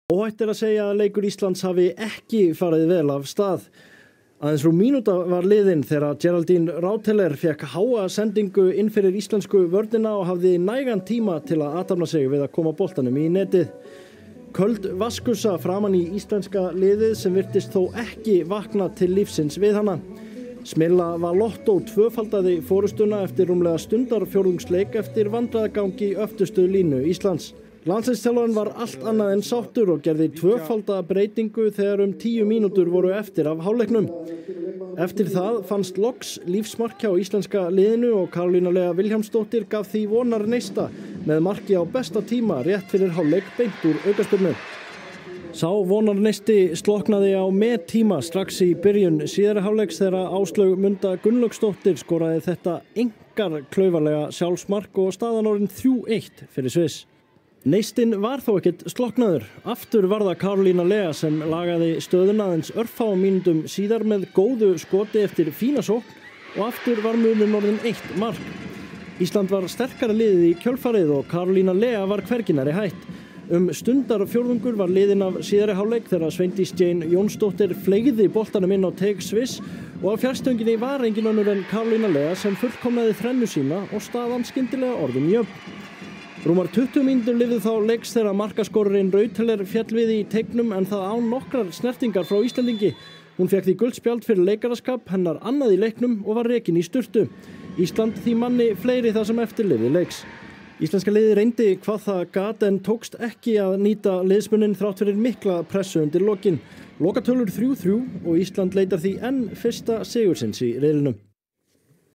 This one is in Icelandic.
Óhætt að segja að leikur Íslands hafi ekki farið vel af stað. Aðeins rúm mínúta var liðin þegar Geraldine Rauteler fékk háa sendingu inn fyrir íslensku vörnina og hafði nægan tíma til að athafna sig við að koma boltanum í netið. Köld vatnsgusa framan í íslenska liðið sem virtist þó ekki vakna til lífsins við hana. Smilla Valotto tvöfaldaði forystuna eftir rúmlega stundarfjórðungsleik eftir vandræðagang í öftustu línu Íslands. Landsliðsþjálfarinn var allt annað en sáttur og gerði tvöfalda breytingu þegar 10 mínútur voru eftir af hálfleiknum. Eftir það fannst loks lífsmark hjá íslenska liðinu og Karolína Lea Vilhjálmsdóttir gaf því vonar neista með marki á besta tíma rétt fyrir hálfleik beint úr aukaspyrnu. Sá vonarneisti sloknaði á tíma strax í byrjun síðari hálfleiks þegar Áslaug Munda Gunnlaugsdóttir skoraði þetta einkar klaufalega sjálfsmark og staðan orðin 3-1 fyrir Sviss. Neistinn var þó ekkert sloknaður. Aftur var það Karolína Lea sem lagaði stöðuna aðeins örfáum mínútum síðar með góðu skoti eftir fína sókn og aftur var munurinn orðinn 1 mark. Ísland var sterkara liðið í kjölfarið og Karolína Lea var hvergi nærri hætt. Stundarfjórðungur var liðinn af síðari hálfleik þegar Sveindís Jane Jónsdóttir fleygði boltanum inn á teig Sviss og á fjærstönginni var engin önnur en Karolína Lea sem fullkomnaði þrennu sína og staðan skyndilega orðin jöfn. Rúmar 20 mínútur lifðu þá leiks þegar markaskorarinn Rauteler féll við í teignum en það án nokkrar snertingar frá Íslendingi. Hún fékk því gult spjald fyrir leikaraskap, hennar annað í leiknum og var rekin í sturtu. Ísland því manni fleiri það sem eftir lifði leiks. Íslenska liðið reyndi hvað það gat en tókst ekki að nýta liðsmuninn þrátt fyrir mikla pressu undir lokin. Lokatölur 3-3 og Ísland leitar því enn fyrsta sigursins í riðlinum.